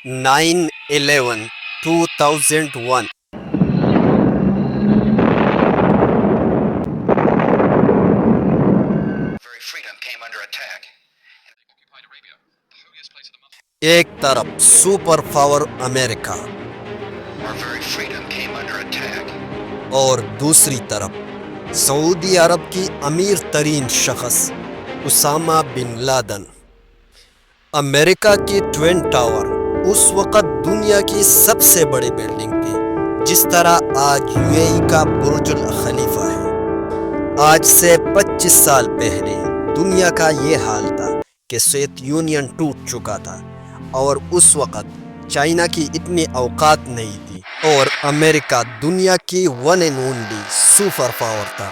9/11 2001. very freedom came under attack. एक तरफ super power America Our very freedom came under attack. और दूसरी तरफ सऊदी अरब की अमीर तरीन शख्स उसामा बिन लादन। अमेरिका की ट्विन टावर उस वक़्त दुनिया की सबसे बड़ी बिल्डिंग थी, जिस तरह आज यूएई का बुर्जुल खलीफा है। आज से 25 साल पहले दुनिया का ये हाल था कि सोवियत यूनियन टूट चुका था और उस वक़्त चाइना की इतनी औकात नहीं थी और अमेरिका दुनिया की one and only super power था,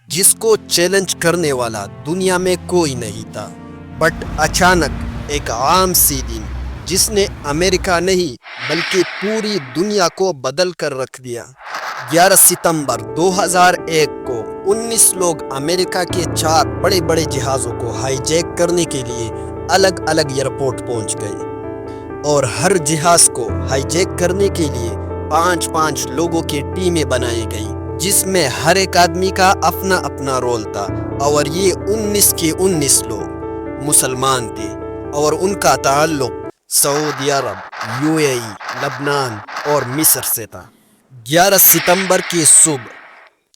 जिसको चैलेंज करने वाला दुनिया में कोई नहीं था। बट अचानक एक आम सी दिन जिसने अमेरिका नहीं बल्कि पूरी दुनिया को बदल कर रख दिया। 11 सितंबर 2001 को 19 लोग अमेरिका के 4 बड़े बड़े जहाज़ों को हाईजैक करने के लिए अलग अलग एयरपोर्ट पहुंच गए और हर जहाज़ को हाईजैक करने के लिए 5-5 लोगों की टीमें बनाई गई, जिसमें हर एक आदमी का अपना अपना रोल था। और ये 19 के 19 लोग मुसलमान थे और उनका ताल्लुक सऊदी अरब, यूएई, लबनान और मिस्र से था। 11 सितंबर की सुबह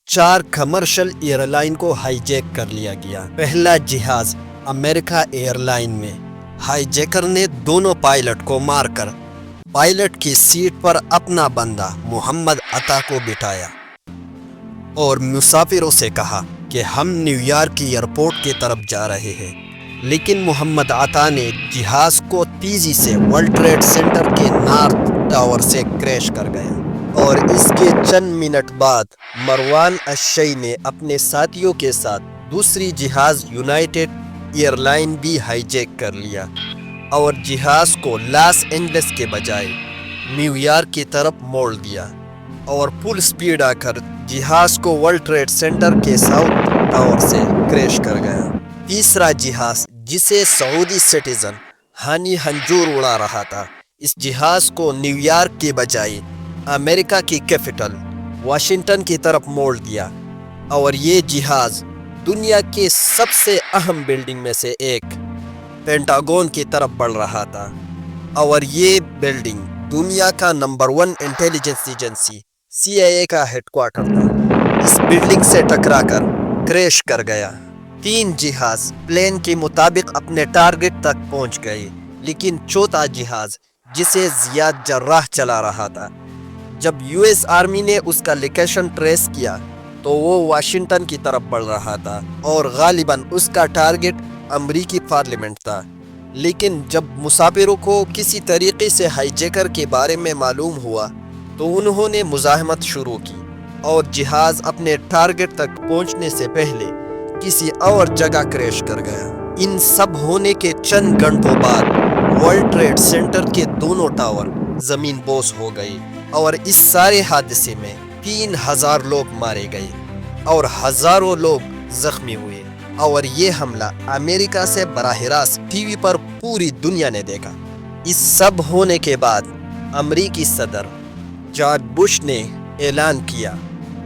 4 कमर्शियल एयरलाइन को हाईजैक कर लिया गया। पहला जहाज अमेरिका एयरलाइन में हाईजैकर ने दोनों पायलट को मारकर पायलट की सीट पर अपना बंदा मोहम्मद अता को बिठाया और मुसाफिरों से कहा कि हम न्यूयॉर्क की एयरपोर्ट की तरफ जा रहे हैं। लेकिन मोहम्मद अता ने जहाज को तेजी से वर्ल्ड ट्रेड सेंटर के नॉर्थ टावर से क्रैश कर गया और इसके चंद मिनट बाद मरवान अशई ने अपने साथियों के साथ दूसरी जहाज यूनाइटेड एयरलाइन भी हाईजैक कर लिया और जहाज को लॉस एंजल्स के बजाय न्यूयॉर्क की तरफ मोड़ दिया और फुल स्पीड आकर जहाज को वर्ल्ड ट्रेड सेंटर के साउथ टावर से क्रैश कर गया। तीसरा जहाज जिसे सऊदी सिटीजन हानी हंजूर उड़ा रहा था, इस जहाज को न्यूयॉर्क के बजाय अमेरिका की कैपिटल वाशिंगटन की तरफ मोड़ दिया और ये जहाज दुनिया के सबसे अहम बिल्डिंग में से एक पेंटागन की तरफ बढ़ रहा था और ये बिल्डिंग दुनिया का नंबर 1 इंटेलिजेंस एजेंसी CIA का हेडक्वार्टर था। इस बिल्डिंग से टकराकर क्रैश कर गया। 3 जहाज प्लेन के मुताबिक अपने टारगेट तक पहुंच गए, लेकिन चौथा जहाज जिसे जियाद जर्राह चला रहा था, जब US आर्मी ने उसका लोकेशन ट्रेस किया तो वो वाशिंगटन की तरफ बढ़ रहा था और गालिबन उसका टारगेट अमरीकी पार्लियामेंट था। लेकिन जब मुसाफिरों को किसी तरीके से हाईजैकर के बारे में मालूम हुआ तो उन्होंने मुज़ाहमत शुरू की और जहाज़ अपने टारगेट तक पहुंचने से पहले किसी और जगह क्रैश कर गया। इन सब होने के चंद घंटों बाद वर्ल्ड ट्रेड सेंटर के दोनों टावर ज़मीन बोस हो गए और इस सारे हादसे में 3000 लोग मारे गए और हज़ारों लोग जख्मी हुए और ये हमला अमेरिका से बराह रास्त टीवी पर पूरी दुनिया ने देखा। इस सब होने के बाद अमरीकी सदर जॉर्ज बुश ने ऐलान किया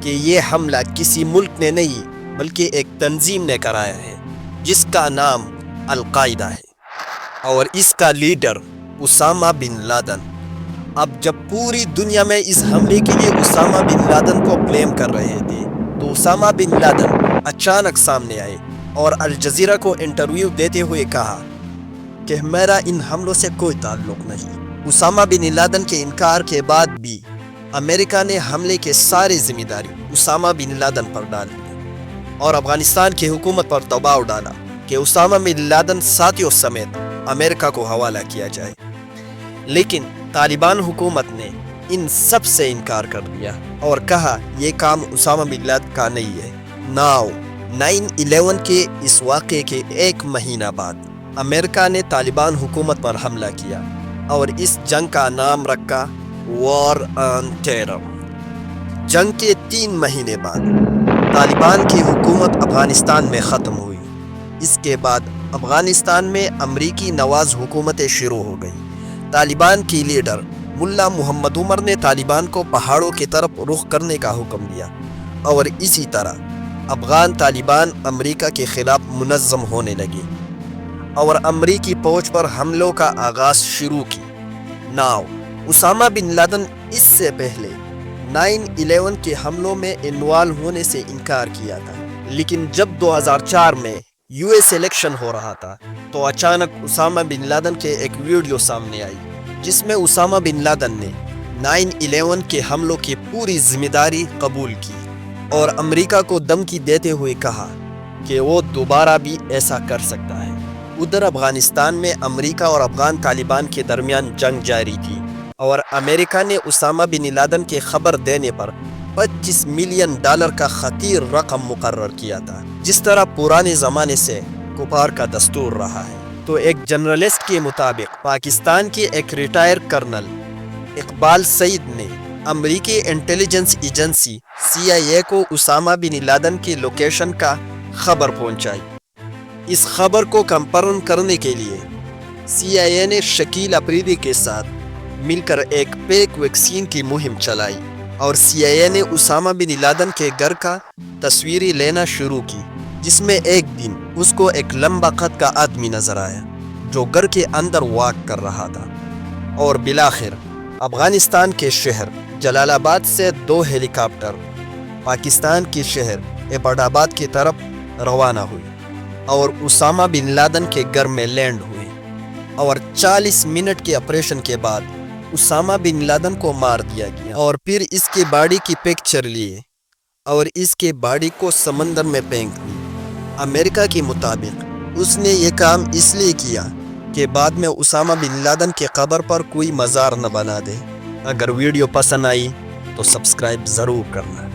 कि ये हमला किसी मुल्क ने नहीं बल्कि एक तंजीम ने कराया है, जिसका नाम अल-कायदा है और इसका लीडर उसामा बिन लादन। अब जब पूरी दुनिया में इस हमले के लिए उसामा बिन लादन को ब्लेम कर रहे थे तो उसामा बिन लादन अचानक सामने आए और अल जजीरा को इंटरव्यू देते हुए कहा कि मेरा इन हमलों से कोई ताल्लुक नहीं। उसामा बिन लादन के इनकार के बाद भी अमेरिका ने हमले के सारी जिम्मेदारी उसामा बिन लादन पर डाल दी और अफगानिस्तान की हुकूमत पर दबाव डाला कि उसामा बिन लादन साथियों समेत अमेरिका को हवाला किया जाए। लेकिन तालिबान हुकूमत ने इन सब से इनकार कर दिया और कहा यह काम उसामा बिन लादन का नहीं है। 9/11 के इस वाक़े के 1 महीना बाद अमेरिका ने तालिबान हुकूमत पर हमला किया और इस जंग का नाम रखा वॉर ऑन टेरर। जंग के 3 महीने बाद तालिबान की हुकूमत अफगानिस्तान में ख़त्म हुई। इसके बाद अफगानिस्तान में अमरीकी नवाज हुकूमतें शुरू हो गई। طالبان کی لیڈر ملا محمد عمر نے طالبان کو پہاڑوں کی طرف رخ کرنے کا حکم دیا اور اسی طرح افغان طالبان امریکہ کے خلاف منظم ہونے لگے اور امریکی فوج پر حملوں کا آغاز شروع کی۔ اسامہ بن لادن اس سے پہلے 9/11 کے حملوں میں انوالو ہونے سے انکار کیا تھا، لیکن جب 2004 میں US الیکشن ہو رہا تھا تو اچانک اسامہ بن لادن کے ایک ویڈیو سامنے آئی جس میں اسامہ بن لادن نے 9/11 کے حملوں کی پوری ذمہ داری قبول کی اور امریکہ کو دھمکی دیتے ہوئے کہا کہ وہ دوبارہ بھی ایسا کر سکتا ہے۔ ادھر افغانستان میں امریکہ اور افغان طالبان کے درمیان جنگ جاری تھی اور امریکہ نے اسامہ بن لادن کے خبر دینے پر $25 ملین کا خطیر رقم مقرر کیا تھا، جس طرح پرانے زمانے سے کفار کا دستور رہا ہے۔ تو ایک جرنلسٹ کے مطابق پاکستان کے ایک ریٹائر کرنل اقبال سعید نے امریکی انٹیلیجنس ایجنسی CIA کو اسامہ بن لادن کی لوکیشن کا خبر پہنچائی۔ اس خبر کو کنفرم کرنے کے لیے CIA نے شکیل افریدی کے ساتھ مل کر ایک پیک ویکسین کی مہم چلائی اور CIA نے اسامہ بن لادن کے گھر کا تصویری لینا شروع کی، جس میں ایک دن اس کو ایک لمبا قد کا آدمی نظر آیا جو گھر کے اندر واک کر رہا تھا، اور بالآخر افغانستان کے شہر جلال آباد سے 2 ہیلی کاپٹر پاکستان کے شہر ایبٹ آباد کی طرف روانہ ہوئی اور اسامہ بن لادن کے گھر میں لینڈ ہوئے، اور 40 منٹ کے آپریشن کے بعد اسامہ بن لادن کو مار دیا گیا، اور پھر اس کے باڈی کی پکچر لیے اور اس کے باڈی کو سمندر میں پھینک دی۔ امریکہ کے مطابق اس نے یہ کام اس لیے کیا کہ بعد میں اسامہ بن لادن کے قبر پر کوئی مزار نہ بنا دے۔ اگر ویڈیو پسند آئی تو سبسکرائب ضرور کرنا۔